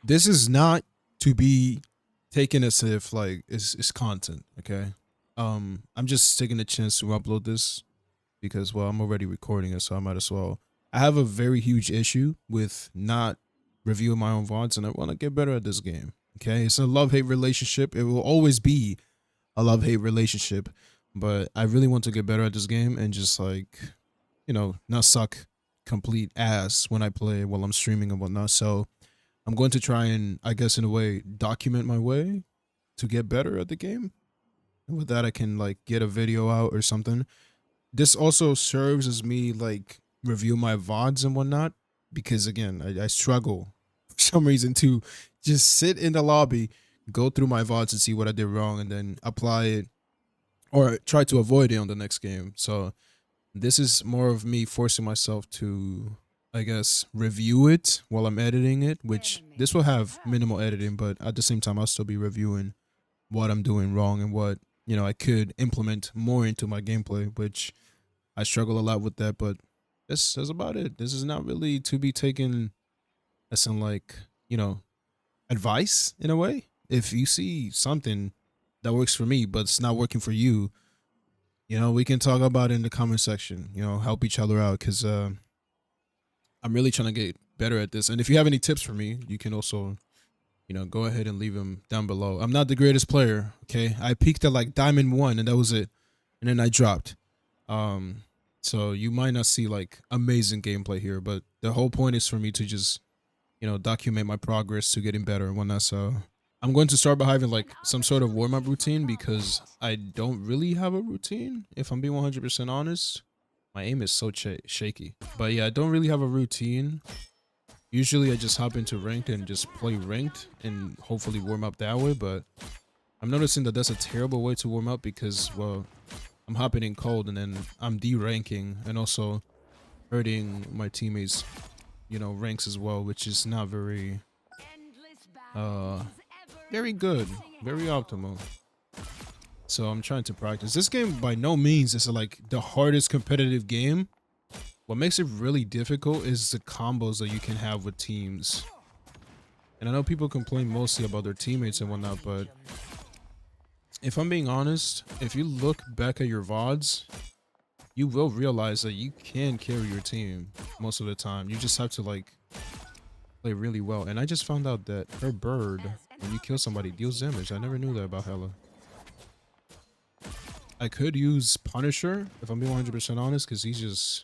this is not to be taken as if like it's content, okay? I'm just taking a chance to upload this because well, I'm already recording it, so I might as well. I have a very huge issue with not reviewing my own VODs, and I want to get better at this game. Okay, it's a love-hate relationship. It will always be a love-hate relationship, but I really want to get better at this game and just like, not suck complete ass when I play while I'm streaming and whatnot. So I'm going to try and, I guess, in a way, document my way to get better at the game. And with that, I can like get a video out or something. This also serves as me like review my VODs and whatnot because again, I struggle for some reason to just sit in the lobby, go through my VODs and see what I did wrong and then apply it or try to avoid it on the next game. So this is more of me forcing myself to, I guess, review it while I'm editing it, which this will have minimal editing, but at the same time, I'll still be reviewing what I'm doing wrong and what, I could implement more into my gameplay, which I struggle a lot with that, but that's about it. This is not really to be taken as in like, advice in a way. If you see something that works for me, but it's not working for you, we can talk about it in the comment section, help each other out because I'm really trying to get better at this. And if you have any tips for me, you can also, go ahead and leave them down below. I'm not the greatest player, okay? I peaked at like Diamond 1 and that was it. And then I dropped. So you might not see like amazing gameplay here, but the whole point is for me to just, document my progress to getting better and whatnot. So I'm going to start by having like some sort of warm up routine because I don't really have a routine. If I'm being 100% honest, my aim is so shaky. But yeah, I don't really have a routine. Usually I just hop into ranked and just play ranked and hopefully warm up that way. But I'm noticing that that's a terrible way to warm up because, well, I'm hopping in cold and then I'm de-ranking and also hurting my teammates, ranks as well, which is not very, very good, very optimal. So I'm trying to practice. This game by no means is like the hardest competitive game. What makes it really difficult is the combos that you can have with teams. And I know people complain mostly about their teammates and whatnot, but if I'm being honest, if you look back at your VODs, you will realize that you can carry your team most of the time. You just have to like play really well. And I just found out that her bird, when you kill somebody, deals damage. I never knew that about Hela. I could use Punisher if I'm being 100% honest, because he's just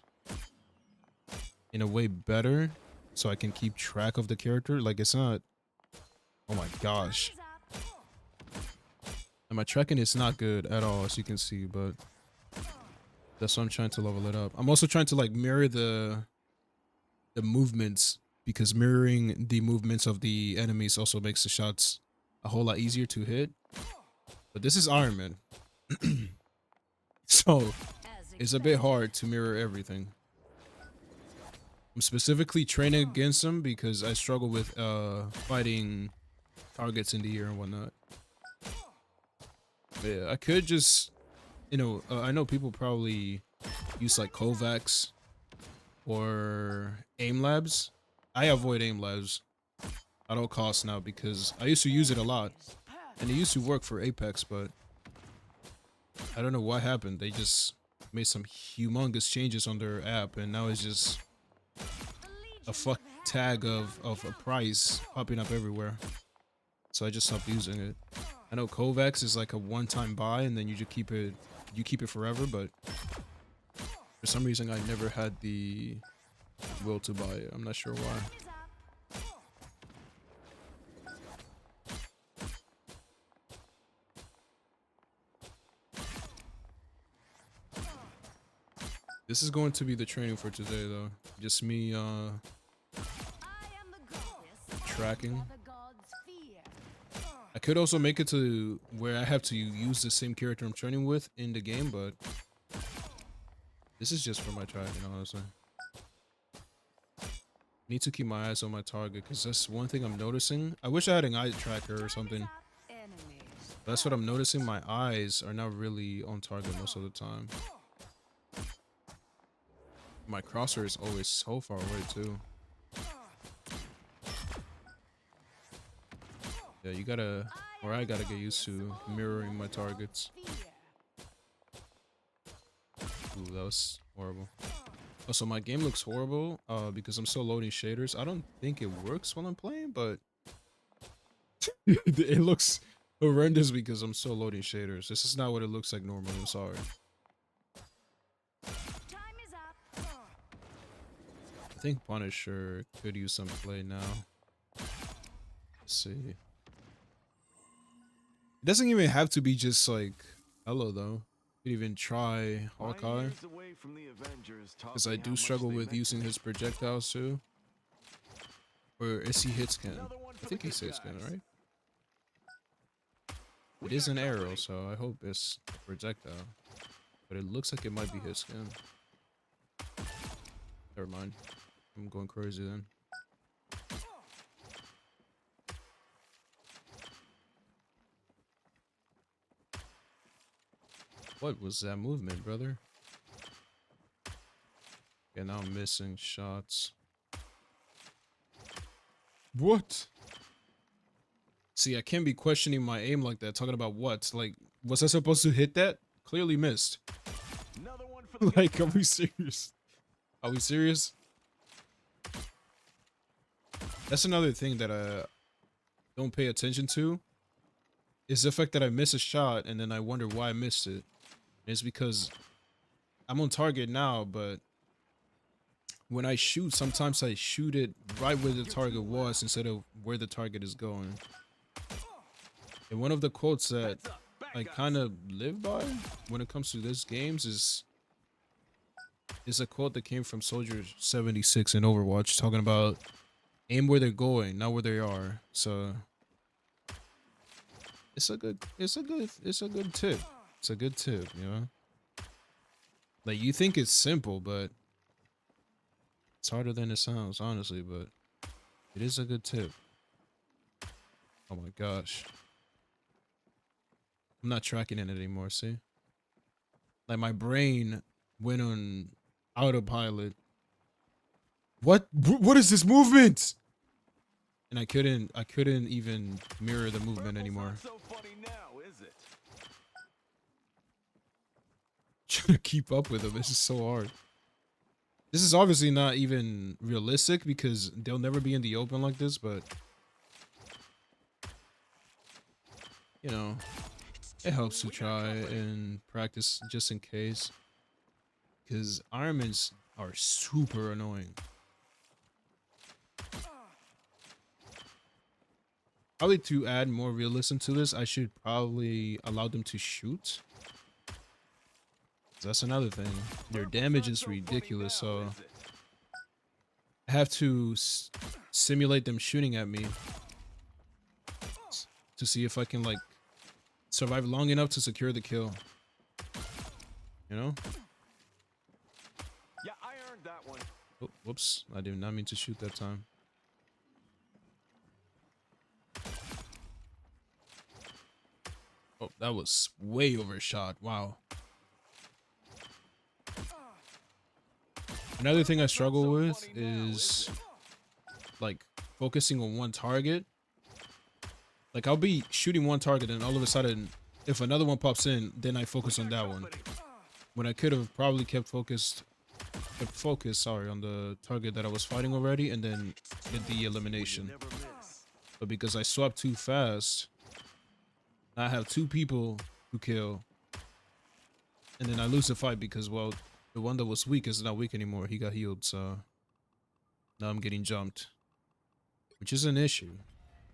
in a way better, so I can keep track of the character. Like it's not. Oh my gosh. And my tracking is not good at all, as you can see, but that's why I'm trying to level it up. I'm also trying to like mirror the movements, because mirroring the movements of the enemies also makes the shots a whole lot easier to hit. But this is Iron Man. So it's a bit hard to mirror everything. I'm specifically training against him because I struggle with fighting targets in the air and whatnot. But yeah, I could just, I know people probably use like Kovacs or aim labs. I avoid aim labs at all costs now because I used to use it a lot and it used to work for Apex, but I don't know what happened. They just made some humongous changes on their app and now it's just a fuck tag of a price popping up everywhere. So I just stopped using it. I know Kovacs is like a one-time buy and then you just keep it forever, but for some reason I never had the will to buy it. I'm not sure why. This is going to be the training for today though. Just me tracking. I could also make it to where I have to use the same character I'm training with in the game, but this is just for my tracking, honestly. Need to keep my eyes on my target because that's one thing I'm noticing. I wish I had an eye tracker or something. That's what I'm noticing. My eyes are not really on target most of the time. My crosshair is always so far away too. Yeah, you gotta, or I gotta get used to mirroring my targets. Ooh, that was horrible. Also, my game looks horrible because I'm still loading shaders. I don't think it works while I'm playing, but it looks horrendous because I'm still loading shaders. This is not what it looks like normally. I'm sorry. I think Punisher could use some play now. Let's see. It doesn't even have to be just like hello though. You could even try Hawkeye. Because I do struggle with using his projectiles too. Or is he hit scan? I think he's hit scan, right? It is an arrow, so I hope it's a projectile. But it looks like it might be hit scan. Never mind. I'm going crazy then. What was that movement, brother? Yeah, now I'm missing shots. What? See, I can't be questioning my aim like that, talking about what? Like, was I supposed to hit that? Clearly missed. Like, are we serious? Are we serious? That's another thing that I don't pay attention to. Is the fact that I miss a shot and then I wonder why I missed it. And it's because I'm on target now, but when I shoot, sometimes I shoot it right where the target was instead of where the target is going. And one of the quotes that I kind of live by when it comes to this games is a quote that came from Soldier 76 in Overwatch, talking about aim where they're going, not where they are. So it's a good tip. It's a good tip, you know? Like, you think it's simple, but it's harder than it sounds, honestly, but it is a good tip. Oh my gosh. I'm not tracking it anymore, see? Like, my brain went on autopilot. What is this movement? And I couldn't even mirror the movement anymore. So funny now, is it? Trying to keep up with them, this is so hard. This is obviously not even realistic because they'll never be in the open like this, but you know, it helps to try and practice just in case. Because Ironmans are super annoying. Probably to add more realism to this, I should probably allow them to shoot. That's another thing. Their damage is ridiculous, so I have to simulate them shooting at me to see if I can like survive long enough to secure the kill. You know? Yeah, I earned that one. Oh, whoops. I did not mean to shoot that time. Oh, that was way overshot. Wow. Another thing I struggle with is like focusing on one target. Like, I'll be shooting one target and all of a sudden if another one pops in, then I focus on that one. When I could have probably kept focus, sorry, on the target that I was fighting already and then get the elimination. But because I swapped too fast, I have two people who kill. And then I lose the fight because, well, the one that was weak is not weak anymore. He got healed, so now I'm getting jumped. Which is an issue.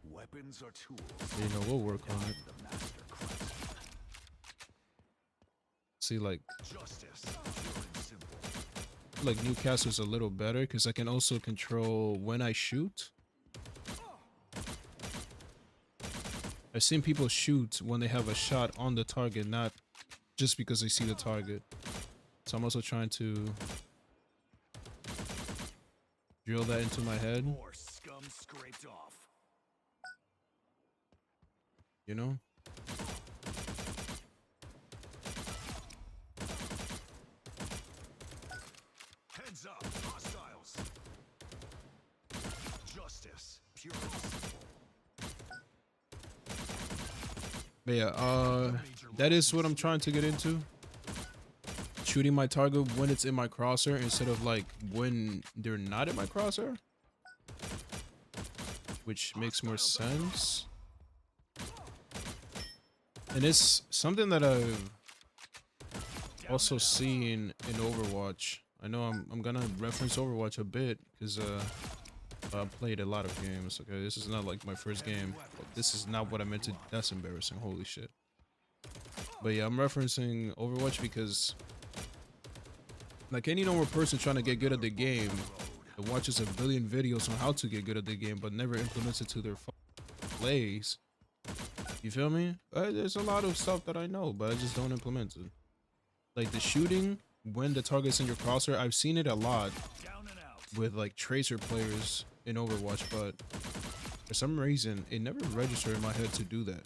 Weapons are tools. You know, we'll work on it. See, like Newcastle's a little better because I can also control when I shoot. I've seen people shoot when they have a shot on the target, not just because they see the target. So I'm also trying to drill that into my head. More scum scraped off. You know? Heads up, hostiles. Justice, pure and simple. But yeah, that is what I'm trying to get into. Shooting my target when it's in my crosshair instead of like when they're not in my crosshair, which makes more sense. And it's something that I've also seen in Overwatch. I know I'm gonna reference Overwatch a bit because I played a lot of games. Okay, this is not like my first game. This is not what I meant to. That's embarrassing. Holy shit. But yeah, I'm referencing Overwatch because like any normal person trying to get good at the game that watches a billion videos on how to get good at the game but never implements it to their plays. You feel me? There's a lot of stuff that I know, but I just don't implement it. Like the shooting when the target's in your crosshair, I've seen it a lot with like Tracer players in Overwatch, but for some reason it never registered in my head to do that.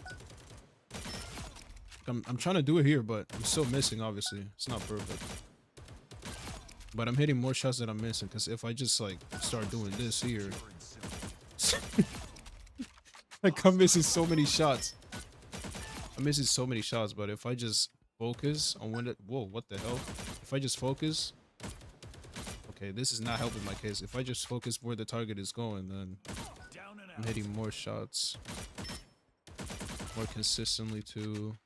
I'm trying to do it here, but I'm still missing. Obviously, it's not perfect. But I'm hitting more shots than I'm missing, because if I just like start doing this here, like I'm missing so many shots. I'm missing so many shots, but if I just focus on when it, whoa, what the hell? If I just focus, okay, this is not helping my case. If I just focus where the target is going, then I'm hitting more shots more consistently too.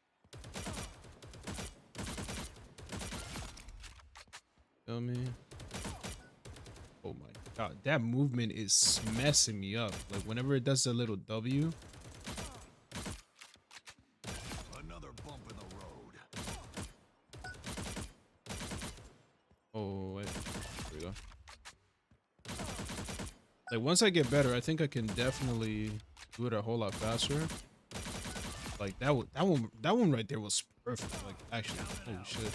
Feel me? Oh my god, that movement is messing me up. Like whenever it does the little W. Another bump in the road. Oh wait, there we go. Like once I get better, I think I can definitely do it a whole lot faster. Like that one right there was perfect. Like actually, holy shit.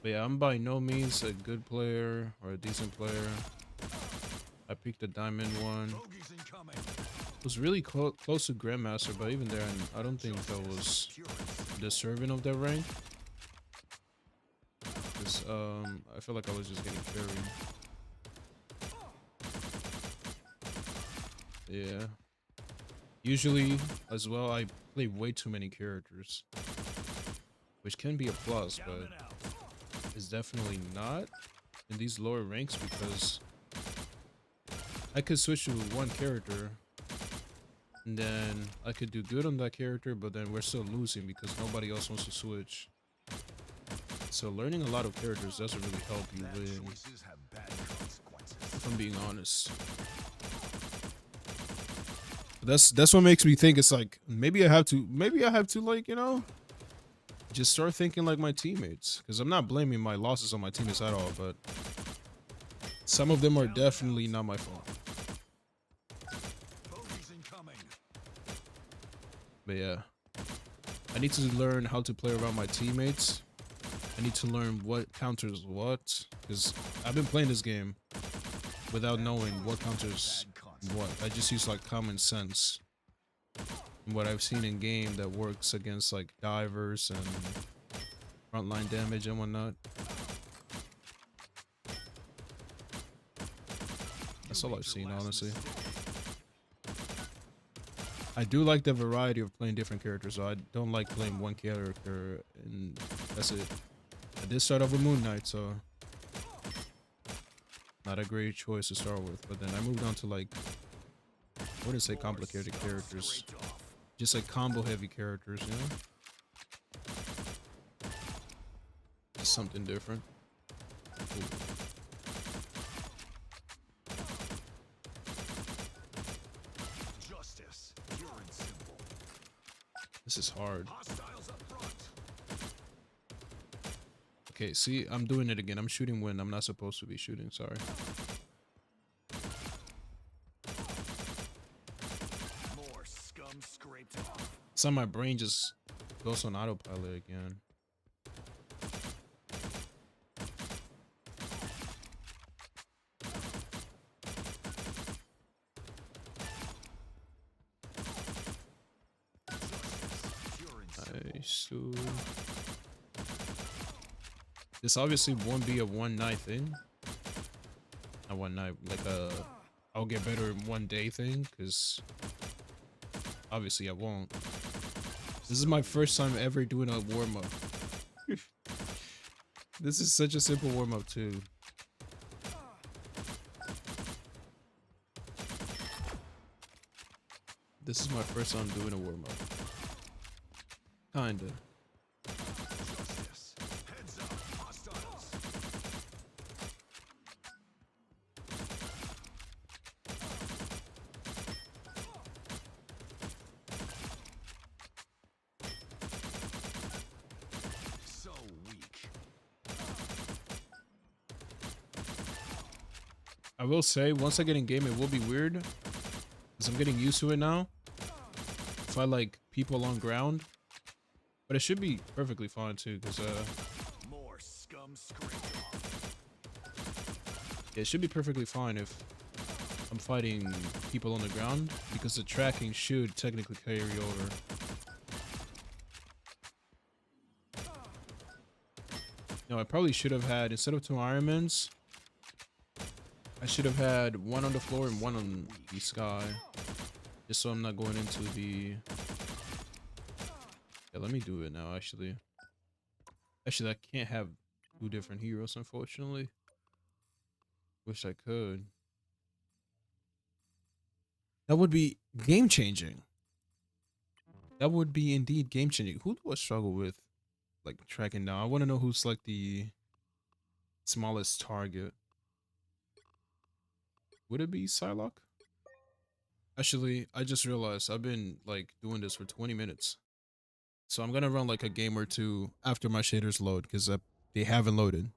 But yeah, I'm by no means a good player or a decent player. I picked the diamond one. It was really close to Grandmaster, but even there, I don't think I was deserving of that rank. Cause I feel like I was just getting carried. Yeah. Usually, as well, I play way too many characters, which can be a plus, but it's definitely not in these lower ranks because I could switch to one character and then I could do good on that character, but then we're still losing because nobody else wants to switch. So learning a lot of characters doesn't really help you win, if I'm being honest. But that's what makes me think it's like maybe I have to like, you know, just start thinking like my teammates, because I'm not blaming my losses on my teammates at all, but some of them are definitely not my fault. But yeah, I need to learn how to play around my teammates. I need to learn what counters what, because I've been playing this game without knowing what counters what. I just use like common sense. What I've seen in game that works against like divers and frontline damage and whatnot. That's all I've seen, honestly. I do like the variety of playing different characters, so I don't like playing one character and that's it. I did start off with Moon Knight, so not a great choice to start with, but then I moved on to like, I wouldn't say complicated characters. Just like combo heavy characters, you know? Just something different. Ooh. Justice, pure and simple. This is hard. Hostiles up front. Okay, see, I'm doing it again. I'm shooting when I'm not supposed to be shooting, sorry. More scum scraped off. It's on my brain just goes on autopilot again. Nice. This obviously won't be a one night thing. Not one night, like a I'll get better in one day thing, because obviously I won't. This is my first time ever doing a warm-up. This is such a simple warm-up too. This is my first time doing a warm-up. Kinda. Justice. Heads up. Hostiles. So weak. I will say, once I get in game, it will be weird, because I'm getting used to it now. If I like people on ground, but it should be perfectly fine too, because More scum scraped off. it should be perfectly fine if I'm fighting people on the ground, because the tracking should technically carry over. No, I probably should have had, instead of 2 Ironmans, I should have had 1 on the floor and 1 on the sky. Just so I'm not going into the... Yeah, let me do it now, actually. Actually, I can't have 2 different heroes, unfortunately. Wish I could. That would be game-changing. That would be indeed game-changing. Who do I struggle with, like, tracking down? I want to know who's, like, the smallest target. Would it be Psylocke? Actually, I just realized I've been, like, doing this for 20 minutes. So I'm gonna run, like, a game or 2 after my shaders load, because they haven't loaded.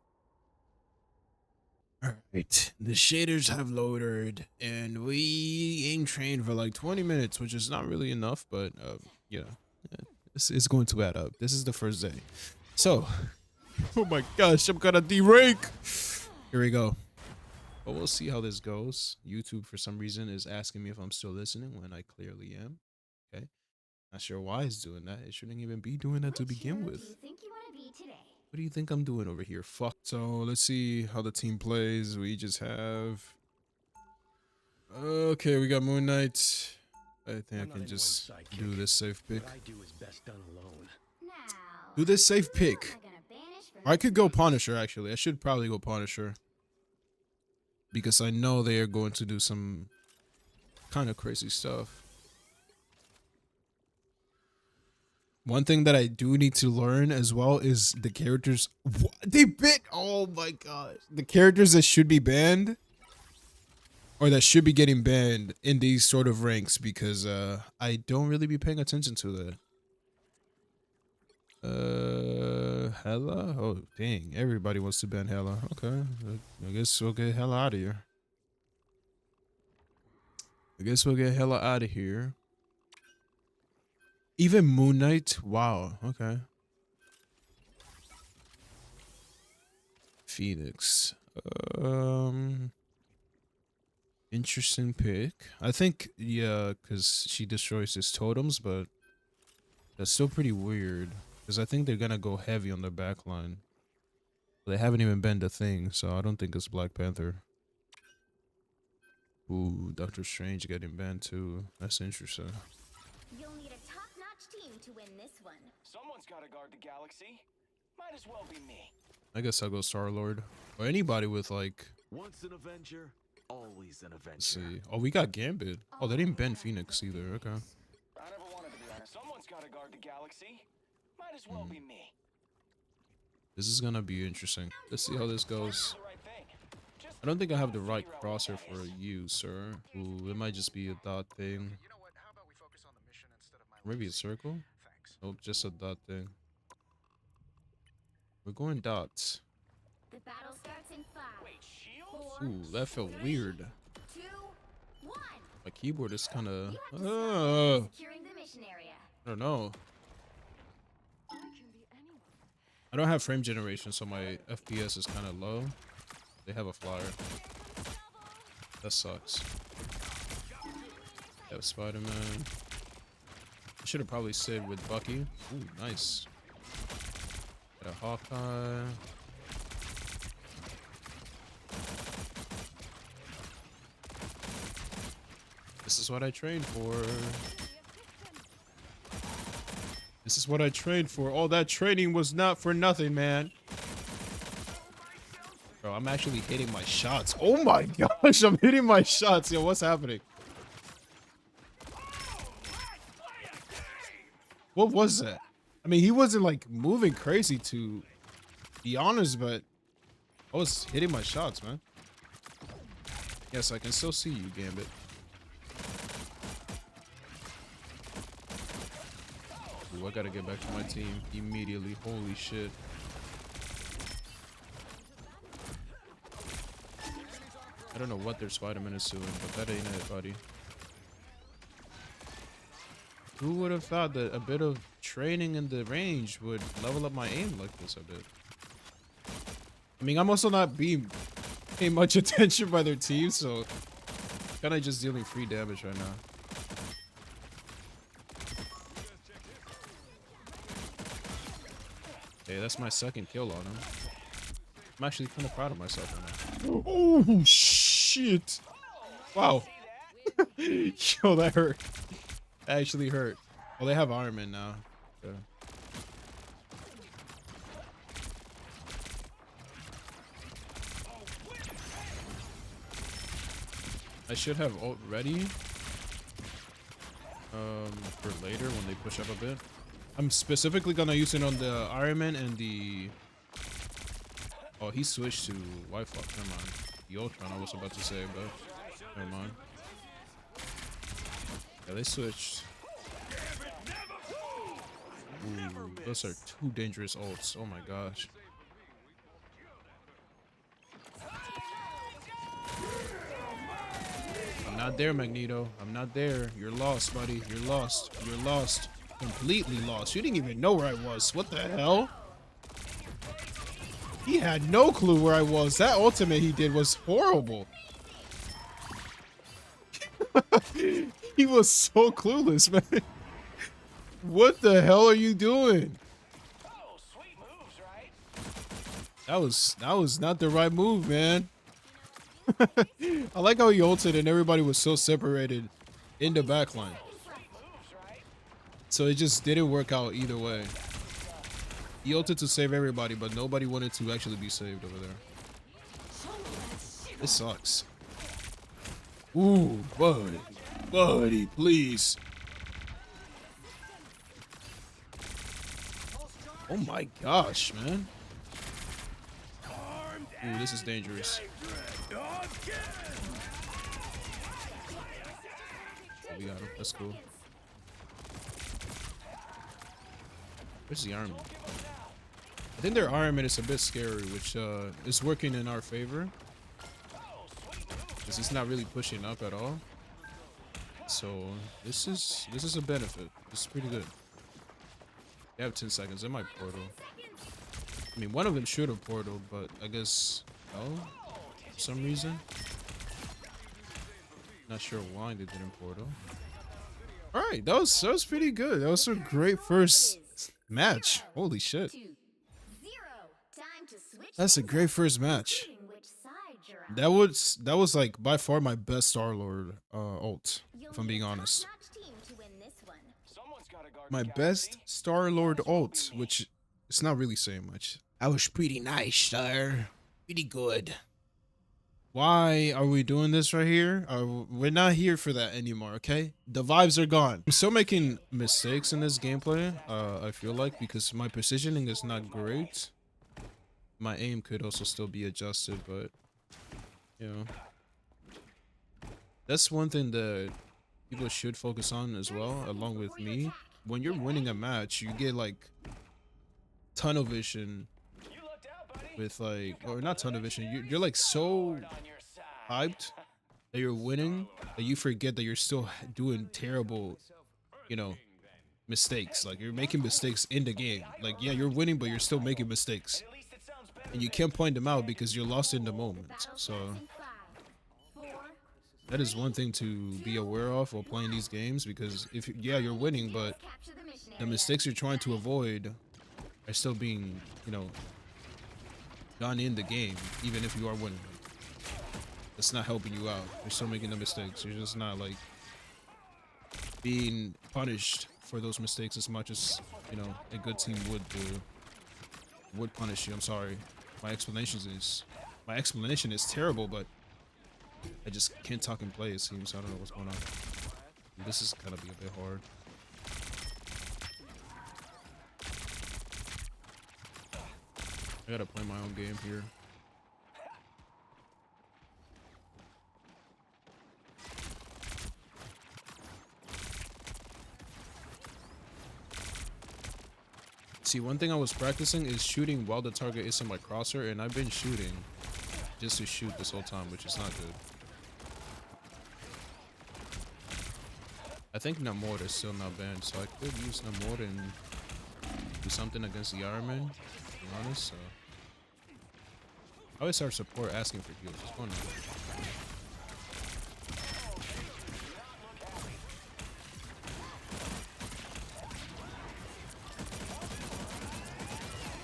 Alright, the shaders have loaded, and we aim trained for like 20 minutes, which is not really enough, but yeah, it's going to add up. This is the first day. So, oh my gosh, I'm gonna de-rank! Here we go. But we'll see how this goes. YouTube, for some reason, is asking me if I'm still listening when I clearly am. Okay. Not sure why it's doing that. It shouldn't even be doing that to begin with. Do you think you want to be today? What do you think I'm doing over here? Fuck. So let's see how the team plays. We just have... Okay, we got Moon Knight. I think I can just do this safe pick. What I do is best done alone. Now, Do this safe who am pick. I gonna banish from I could go this Punisher, actually. I should probably go Punisher. Because I know they are going to do some kind of crazy stuff. One thing that I do need to learn as well is the characters. They bit. Oh my gosh. The characters that should be banned, or that should be getting banned in these sort of ranks, because I don't really be paying attention to that. Hela? Oh, dang. Everybody wants to ban Hela. Okay. I guess we'll get Hela out of here. Out of here. Even Moon Knight? Wow. Okay. Phoenix. Interesting pick. I think, yeah, because she destroys his totems, but that's still pretty weird. Because I think they're gonna go heavy on their backline. They haven't even banned a thing, so I don't think it's Black Panther. Ooh, Doctor Strange getting banned too. That's interesting. You'll need a top-notch team to win this one. Someone's got to guard the galaxy. Might as well be me. I guess I'll go Star-Lord. Or anybody with, like... Once an Avenger, always an Avenger. Let's see. Oh, we got Gambit. Oh, they didn't ban Phoenix either. Okay. I never wanted to be honest. Someone's got to guard the galaxy. Might as well be me. This is gonna be interesting. Let's see how this goes. The right thing. Just I don't think I have the right crosshair for you, sir. Ooh, it might just be a dot thing. You know what? How about we focus on the mission instead of my Maybe a legacy? circle? Thanks. Nope, just a dot thing. We're going dots. The battle starts in 5, wait, shield? 4, Ooh, that felt weird. 2, 1. My keyboard is kind of... You have to start securing the mission area. I don't know. I can be anyone. I don't have frame generation, so my FPS is kind of low. They have a flyer. That sucks. They have Spider-Man. I should have probably stayed with Bucky. Ooh, nice. Got a Hawkeye. This is what I trained for. This is what I trained for. All that training was not for nothing, man. Bro, I'm actually hitting my shots. Oh my gosh, I'm hitting my shots. Yo, what's happening? What was that? I mean, he wasn't like moving crazy to be honest, but I was hitting my shots, man. Yes, I can still see you, Gambit. Ooh, I gotta get back to my team immediately. Holy shit. I don't know what their Spider-Man is doing, but that ain't it, buddy. Who would have thought that a bit of training in the range would level up my aim like this a bit? I mean, I'm also not being paid much attention by their team, so kind of just dealing free damage right now. Hey, that's my second kill on him. I'm actually kind of proud of myself right now. Oh, shit. Wow. Yo, that hurt. That actually hurt. Oh, they have Iron Man now. Okay. I should have ult ready for later when they push up a bit. I'm specifically gonna use it on the Iron Man and the... Oh, he switched to Wi-Fi. Never mind. The Ultron I was about to say, but never mind. Yeah, they switched. Ooh, those are two dangerous ults. Oh my gosh. I'm not there, Magneto. I'm not there. You're lost, buddy. You're lost. You're lost. Completely lost. You didn't even know where I was. What the hell? He had no clue where I was. That ultimate he did was horrible. He was so clueless, man. What the hell are you doing? Oh, sweet moves, right? That was not the right move, man. I like how he ulted and everybody was so separated in the backline. So it just didn't work out either way. He ulted to save everybody, but nobody wanted to actually be saved over there. This sucks. Ooh, buddy. Buddy, please. Oh my gosh, man. Ooh, this is dangerous. Oh, we got him. That's cool. Where's the Iron Man? I think their Iron Man is a bit scary, which is working in our favor. Because he's not really pushing up at all. So this is a benefit. This is pretty good. They have 10 seconds. They might portal. I mean, one of them should have portaled, but I guess no, for some reason. Not sure why they didn't portal. All right, that was pretty good. That was a great first match. Holy shit. That's a great first match. That was like by far my best Star-Lord ult, if I'm being honest. My best Star-Lord ult, which it's not really saying much. That was pretty nice, sir. Pretty good. Why are we doing this right here? We're not here for that anymore, okay? The vibes are gone. I'm still making mistakes in this gameplay, I feel like, because my positioning is not great. My aim could also still be adjusted, but, you know. That's one thing that people should focus on as well, along with me. When you're winning a match, you get, like, tunnel vision with, like, or not tunnel vision, you're like, so hyped that you're winning that you forget that you're still doing terrible, you know, mistakes. Like, you're making mistakes in the game. Like, yeah, you're winning, but you're still making mistakes. And you can't point them out because you're lost in the moment. So that is one thing to be aware of while playing these games, because if, yeah, you're winning, but the mistakes you're trying to avoid are still being, you know, done in the game, even if you are winning. It's not helping you out. You're still making the mistakes. You're just not, like, being punished for those mistakes as much as, you know, a good team would do. Would punish you. I'm sorry. My explanation is terrible, but I just can't talk and play, it seems. I don't know what's going on. This is gonna be a bit hard. I gotta play my own game here. See, one thing I was practicing is shooting while the target is in my crosshair, and I've been shooting just to shoot this whole time, which is not good. I think Namor is still not banned, so I could use Namor and do something against the Iron Man, to be honest. So I always start support asking for heals. What's going on?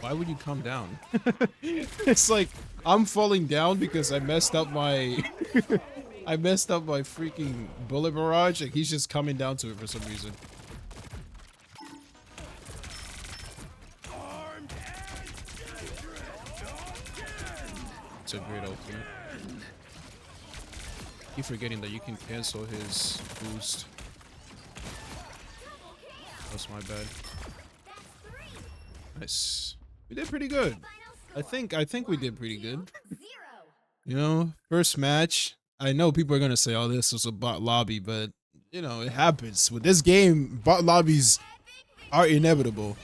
Why would you come down? It's like I'm falling down because I messed up my I messed up my freaking bullet barrage, and he's just coming down to it for some reason. It's a great ultimate. Keep forgetting that you can cancel his boost. That's my bad. Nice. We did pretty good. I think we did pretty good. You know, first match. I know people are gonna say, "Oh, this was a bot lobby," but you know, it happens with this game. Bot lobbies are inevitable,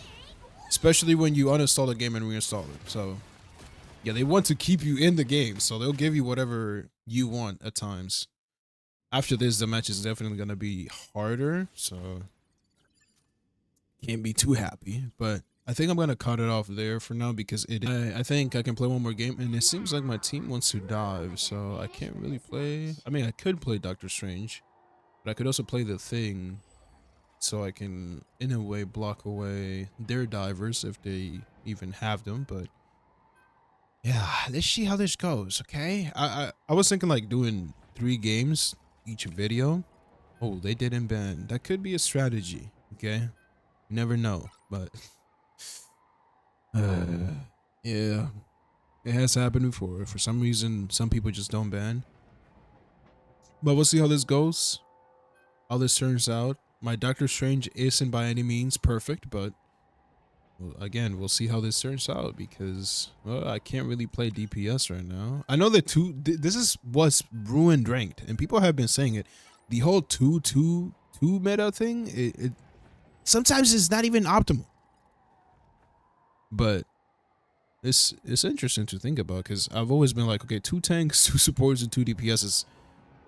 especially when you uninstall a game and reinstall it. So, yeah, they want to keep you in the game, so they'll give you whatever you want at times. After this, the match is definitely gonna be harder, so can't be too happy. But I think I'm gonna cut it off there for now because I think I can play one more game, and it seems like my team wants to dive, so I can't really play. I mean, I could play Doctor Strange, but I could also play the Thing, so I can in a way block away their divers if they even have them. But yeah, let's see how this goes. Okay, I was thinking like doing 3 games each video. Oh, they didn't ban. That could be a strategy. Okay, you never know, but. Yeah, it has happened before. For some reason, some people just don't ban. But we'll see how this goes, how this turns out. My Doctor Strange isn't by any means perfect, but well, again, we'll see how this turns out because well, I can't really play DPS right now. I know that this is what's ruined ranked, and people have been saying it. The whole 2-2-2 meta thing, it sometimes is not even optimal. But it's interesting to think about because I've always been like, okay, 2 tanks, 2 supports, and 2 DPS is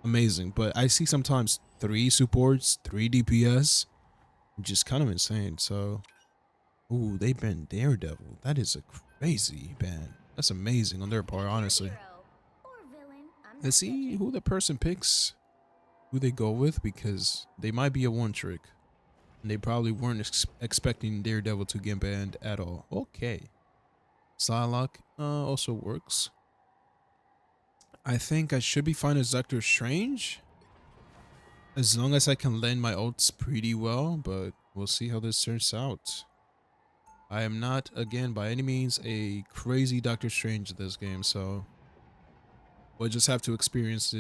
amazing. But I see sometimes 3 supports, 3 DPS, which is kind of insane. So, ooh, they banned Daredevil. That is a crazy ban. That's amazing on their part, honestly. Let's see who the person picks, who they go with, because they might be a one trick. And they probably weren't expecting Daredevil to get banned at all. Okay. Psylocke also works. I think I should be fine as Doctor Strange, as long as I can land my ults pretty well, but we'll see how this turns out. I am not, again, by any means a crazy Doctor Strange in this game, so we'll just have to experience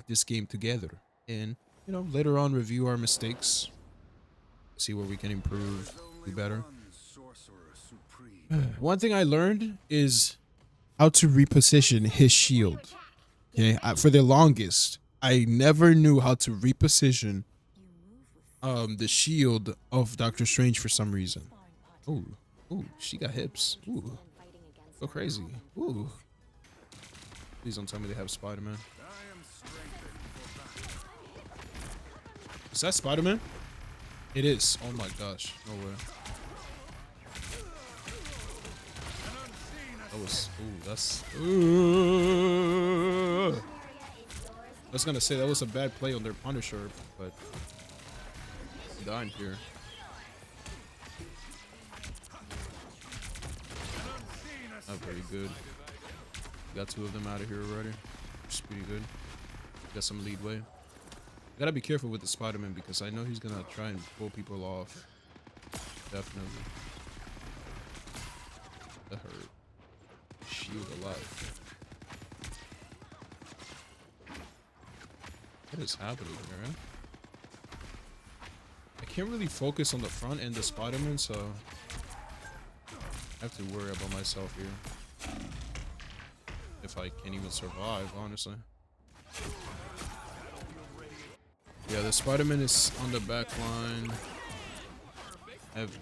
this game together and, you know, later on review our mistakes. See where we can improve, do better. One thing I learned is how to reposition his shield. Okay, for the longest, I never knew how to reposition the shield of Doctor Strange for some reason. Ooh, she got hips. Ooh, go crazy. Ooh, please don't tell me they have Spider-Man. Is that Spider-Man? It is. Oh my gosh. No way. That was. Ooh, that's. I was gonna say that was a bad play on their Punisher, but. Dying here. Not very good. Got 2 of them out of here already. Which is pretty good. Got some leadway. Gotta be careful with the Spider-Man because I know he's gonna try and pull people off. Definitely. That hurt. Shield alive. What is happening here, man? I can't really focus on the front and the Spider-Man, so I have to worry about myself here. If I can even survive, honestly. Yeah, the Spider-Man is on the back line. Heavy,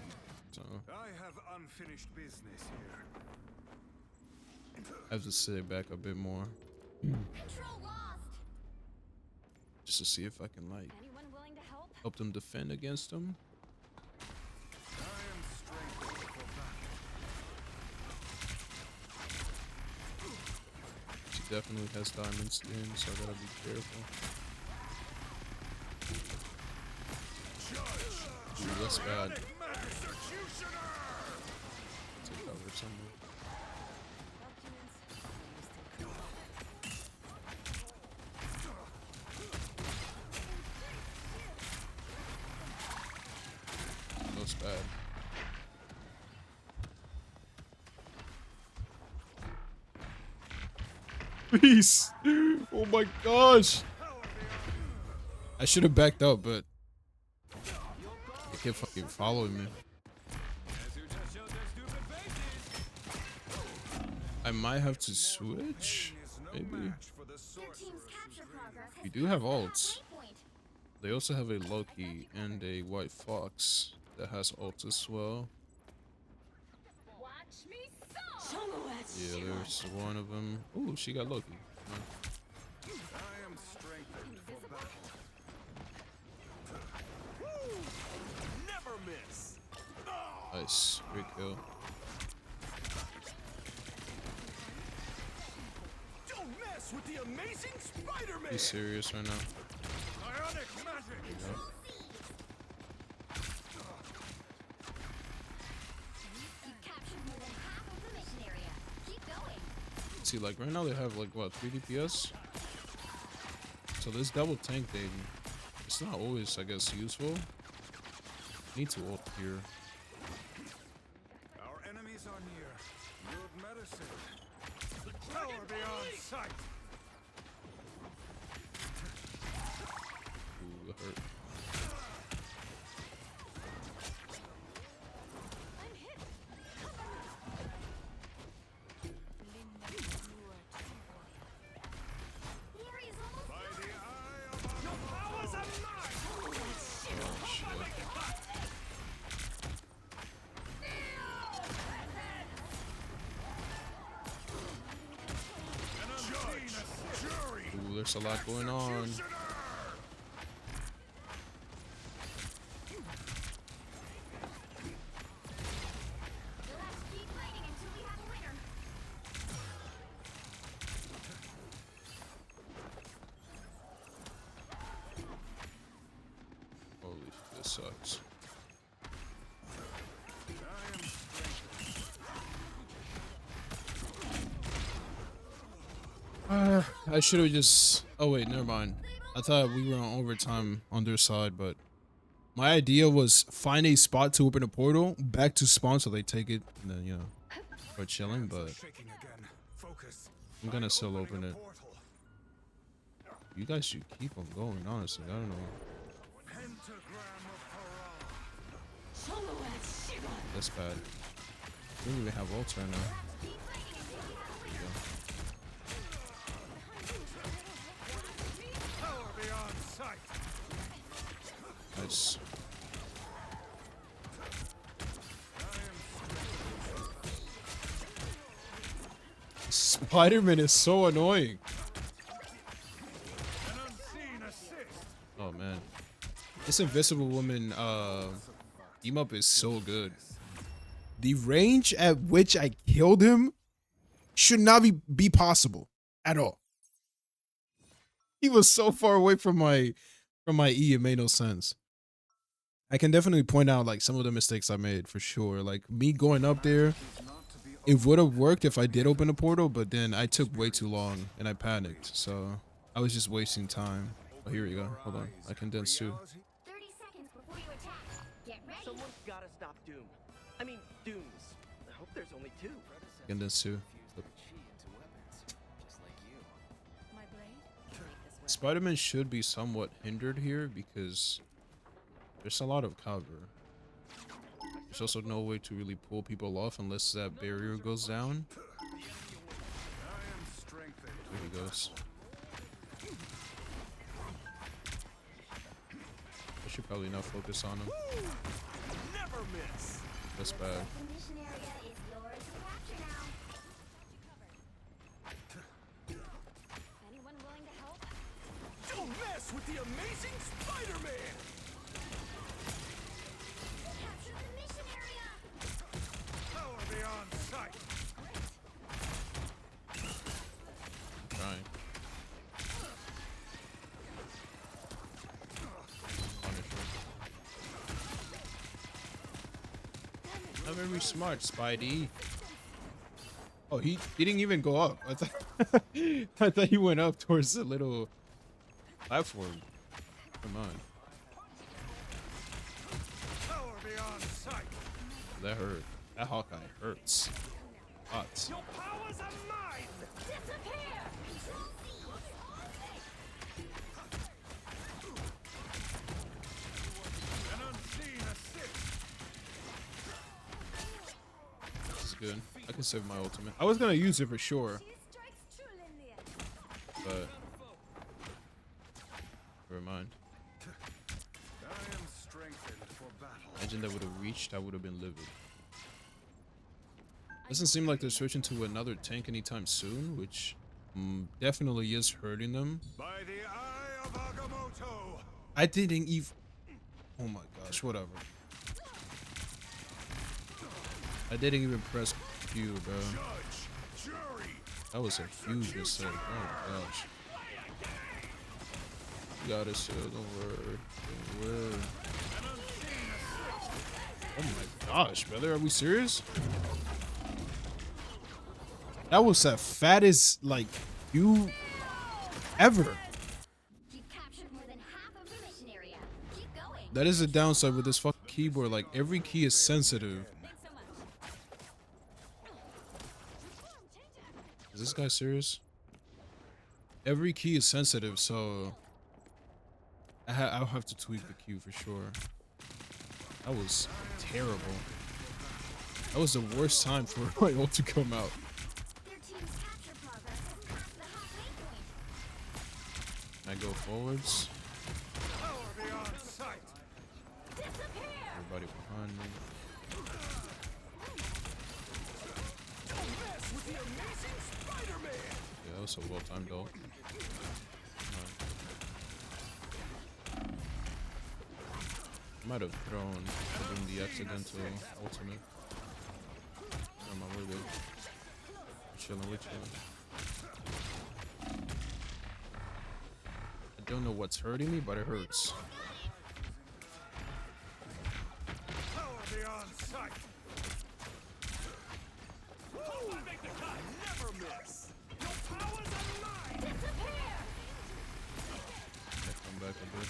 so I have unfinished business here. I have to sit back a bit more Control lost. just to see if I can like Anyone willing to help? help them defend against them. I am strengthened for battle. She definitely has diamonds in, so I gotta be careful. Ooh, that's bad. Take cover somewhere. That's bad. Peace. Oh my gosh. I should have backed up, but they kept fucking following me. I might have to switch. Maybe. Your team's capture progress has We do have ults. point. They also have a Loki and a White Fox that has ult as well. Watch me so. Yeah, there's one of them. Ooh, she got Loki. I am strengthened for battle. Never miss. Nice. Great kill. Don't mess with the amazing Spider-Man. He's serious right now. Ionic magic. There you go. You've captured more than half of the mission area. Keep going. See, like right now they have like what 3 DPS. So this double tank thing, it's not always, I guess, useful. Need to ult here. Our enemies are near. Good medicine. Power beyond sight. Ooh, that hurt. The area's almost By the eye of your powers and might. Oh shit. An unseen jury. Ooh, there's a lot going on. You'll have to keep fighting until we have a winner. Holy shit, this sucks. I should have just. Oh wait, never mind. I thought we were on overtime on their side, but my idea was find a spot to open a portal back to spawn so they take it and then we're chilling. But Shaking again. Focus. I'm gonna still Opening open a it. portal. You guys should keep on going. Honestly, I don't know. Pentagram of Paral. That's bad. We don't even have ults right now. Keep fighting until we have a There you winner. go. Power beyond sight. Nice. Spider-Man is so annoying. An unseen assist. Oh man, this Invisible Woman team-up is so good. The range at which I killed him should not be possible at all. He was so far away from my E, it made no sense. I can definitely point out like some of the mistakes I made for sure. Like me going up there, it would have worked if I did open a portal, but then I took way too long and I panicked. So I was just wasting time. Oh, here we go. Hold on. I can dance too. 30 seconds before you attack. Get ready. Someone's gotta stop Doom. I mean, Dooms. I hope there's only two. I can dance too. Spider-Man should be somewhat hindered here because there's a lot of cover. There's also no way to really pull people off unless that barrier goes down. I am strengthened. There he goes. I should probably not focus on him. Never miss. That's bad. The mission area is yours to capture now. Anyone willing to help? Don't mess with the amazing Spider-Man. Capture the mission area. Power beyond sight. Trying. Not very smart, Spidey. Oh, he didn't even go up. I thought I thought he went up towards the little platform. Come on, Power beyond sight. that hurt. That Hawkeye hurts. Lots. Your powers are mine. Disappear. An unseen assist. This is good. I can save my ultimate. I was gonna use it for sure, She strikes true, Lindia. but never mind. I am strengthened for battle. Imagine that would have reached, I would have been livid. Doesn't seem like they're switching to another tank anytime soon, which definitely is hurting them. By the eye of Agamotto. I didn't even. Oh my gosh, whatever. I didn't even press Q, bro. Judge, jury. That was a huge mistake. Oh my gosh. You got it, sir. Don't worry. Don't worry. Oh my gosh, brother. Are we serious? That was the fattest, like, you ever. You've captured more than half of the mission area. Keep going. That is a downside with this fucking keyboard. Like, every key is sensitive. Thanks so much. Is this guy serious? Every key is sensitive, so I'll have to tweak the Q for sure. That was terrible. That was the worst time for my ult to come out. Their team's capture progress has passed the halfway point. I go forwards. Power beyond sight. Disappear. Everybody behind me. Don't mess with the amazing Spider-Man. Yeah, that was a well-timed ult. I might have thrown the accidental ultimate. Oh my, we're good. We're chilling. I don't know what's hurting me, but it hurts. Power beyond sight. I make the cut. Never miss. Your powers are mine. Disappear. Come back a bit.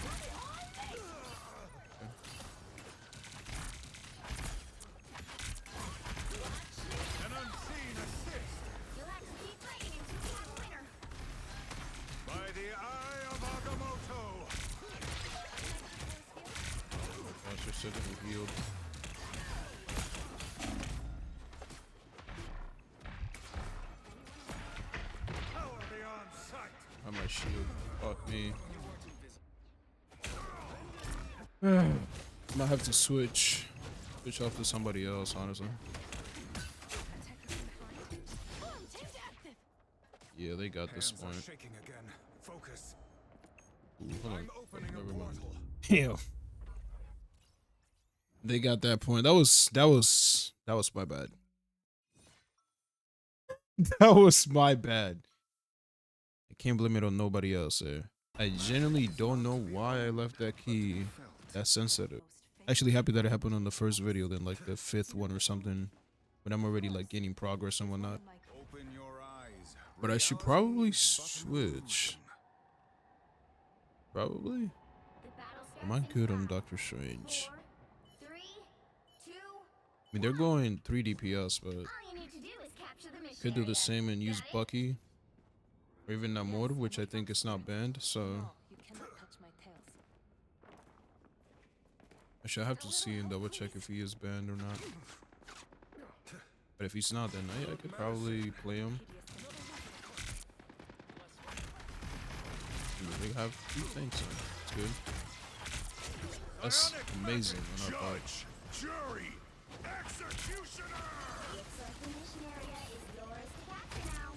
An unseen assist. You'll have to keep fighting until you're a winner. By the eye of Agamotto. Monster City healed. Power beyond sight. I my shield. Fuck me. Might have to switch off to somebody else, honestly. Yeah, they got this Hands are point. shaking again. Focus. Ooh, hold on. I'm opening a Never mind. portal. Damn. They got that point. That was my bad. That was my bad. I can't blame it on nobody else there. I genuinely don't know why I left that key that sensitive. Actually happy that it happened on the first video than like the fifth one or something. When I'm already like gaining progress and whatnot. Open your eyes. But I should probably switch. Probably. The battle Am I starts in good on 5, Doctor Strange? 4, 3, 2. I mean, they're going 3 DPS, but All you need to do is capture the mission could do the area. same and use Got it? Bucky or even Namor, which I think is not banned. So No, you cannot touch my tails. actually, I have to see and double check if he is banned or not. But if he's not, then I could probably play him. They have 2 things, so it's good. That's amazing on our part. Judge, jury, executioner. Looks like the mission area is yours to capture now.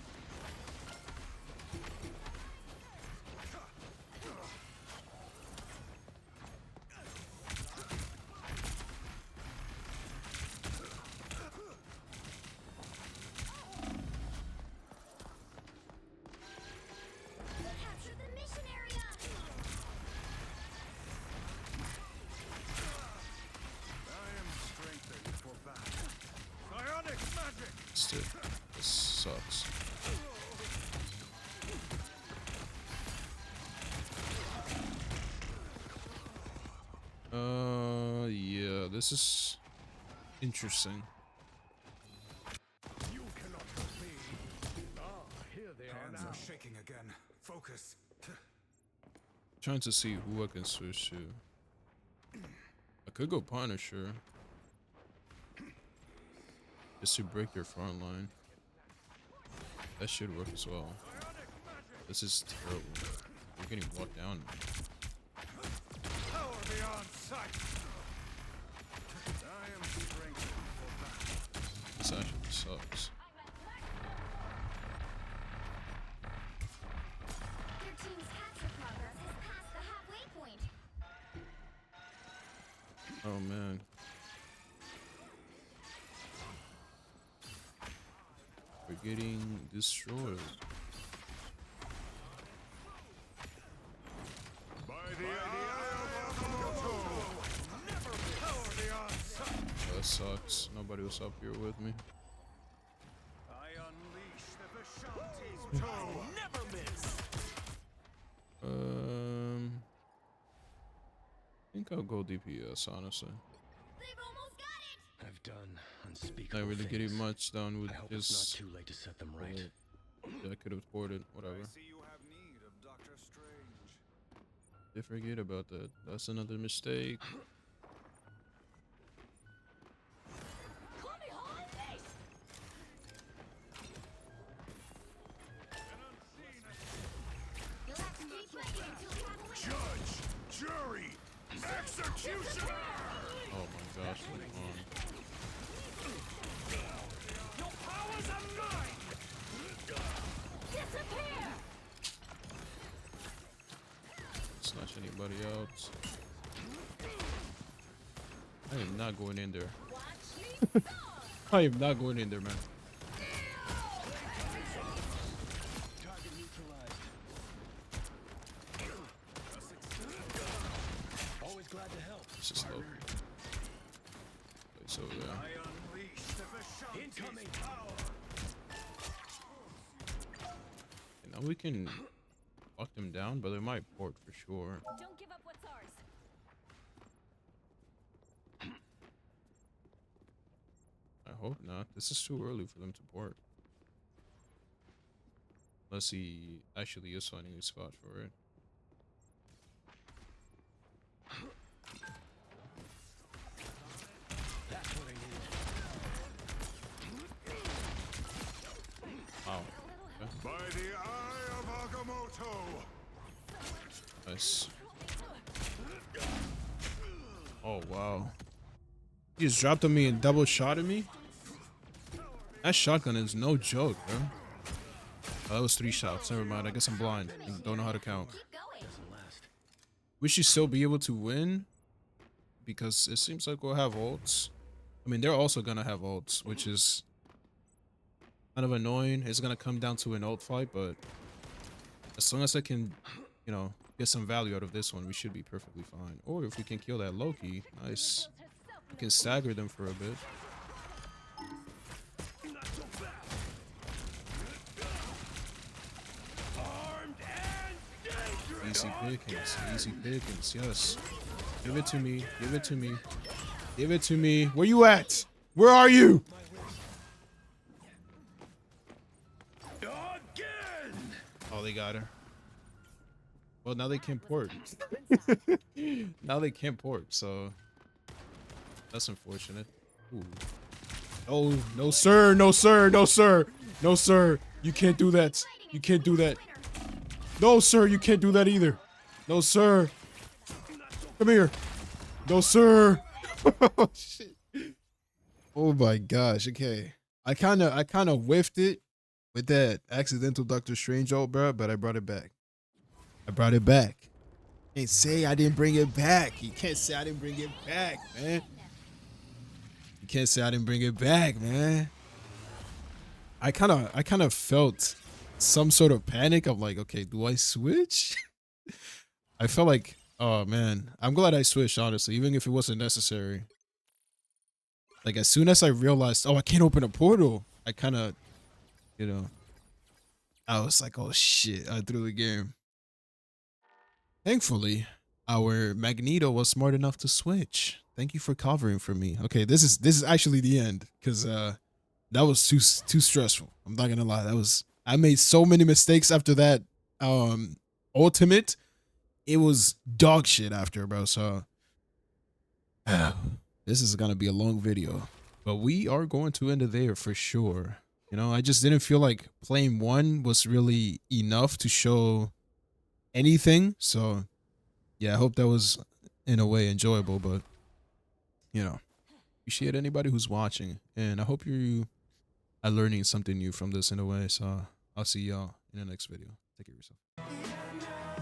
Capture the mission area. I am strengthened for battle. Psionic magic. Still, this sucks. Yeah, this is interesting. You cannot help me. Ah, here they are now. Hands are shaking again. Focus. Trying to see who I can switch to. I could go Punisher. Just to break their front line. That should work as well. This is terrible. We're getting walked down. Power beyond sight. I am strengthened for battle. This actually sucks. Your team's capture progress has passed the halfway point. Oh man. We're getting destroyed. By the eye of Agamotto. Never power beyond sight. That sucks. Nobody was up here with me. I unleash the Vishanti's toe. Never miss. I think I'll go DPS, honestly. They've almost got it. I've done unspeakable Not really getting things. much done with I hope it's not just. too late to set them right. Yeah, I could have ported, whatever. I see you have need of Doctor Strange. They forget about that. That's another mistake. Call me Hall Face. You'll have to keep fighting until you have a win. Judge, jury, executioner. Oh my gosh, come on. Your powers are mine. Disappear. Snatch anybody else. I am not going in there. Watch me I am not going in there, man. Target neutralized. Always glad to help. It's just low. Place over there. I unleash the Vishanti's Incoming. power. And now we can lock them down, but they might port for sure. Don't give up what's ours. I hope not. This is too early for them to port. Unless he actually is finding a spot for it. That's what I need. Wow. By the eye of Agamotto. Nice. Oh wow. He just dropped on me and double shot at me? That shotgun is no joke, bro. Oh, that was 3 shots. Never mind. I guess I'm blind and don't know how to count. Keep going. Doesn't last. We should still be able to win because it seems like we'll have ults. I mean, they're also gonna have ults, which is kind of annoying. It's gonna come down to an ult fight, but as long as I can, you know, get some value out of this one, we should be perfectly fine. Or if we can kill that Loki, nice. We can stagger them for a bit. Not so fast. Armed and dangerous. Easy pickings. Easy pickings. Yes. Give it to me. Give it to me. Give it to me. Where you at? Where are you? Again! Oh, they got her. Well, now they can't port. Now they can't port, so that's unfortunate. Ooh. Oh, no sir, no sir, no sir, no sir. You can't do that. You can't do that. No sir, you can't do that either. No sir. Come here. No sir. Oh shit. Oh my gosh. Okay. I kind of whiffed it with that accidental Doctor Strange ult, bro, but I brought it back. I brought it back. Can't say I didn't bring it back. You can't say I didn't bring it back, man. You can't say I didn't bring it back, man. I kind of felt some sort of panic of like, okay, do I switch? I felt like, oh man, I'm glad I switched, honestly, even if it wasn't necessary. Like as soon as I realized, oh, I can't open a portal, I kind of, I was like, oh shit, I threw the game. Thankfully, our Magneto was smart enough to switch. Thank you for covering for me. Okay, this is actually the end because that was too stressful. I'm not gonna lie. I made so many mistakes after that ultimate. It was dog shit after, bro. So this is gonna be a long video, but we are going to end it there for sure. I just didn't feel like playing one was really enough to show anything. So yeah, I hope that was in a way enjoyable, but appreciate anybody who's watching, and I hope you are learning something new from this in a way. So I'll see y'all in the next video. Take care of yourself.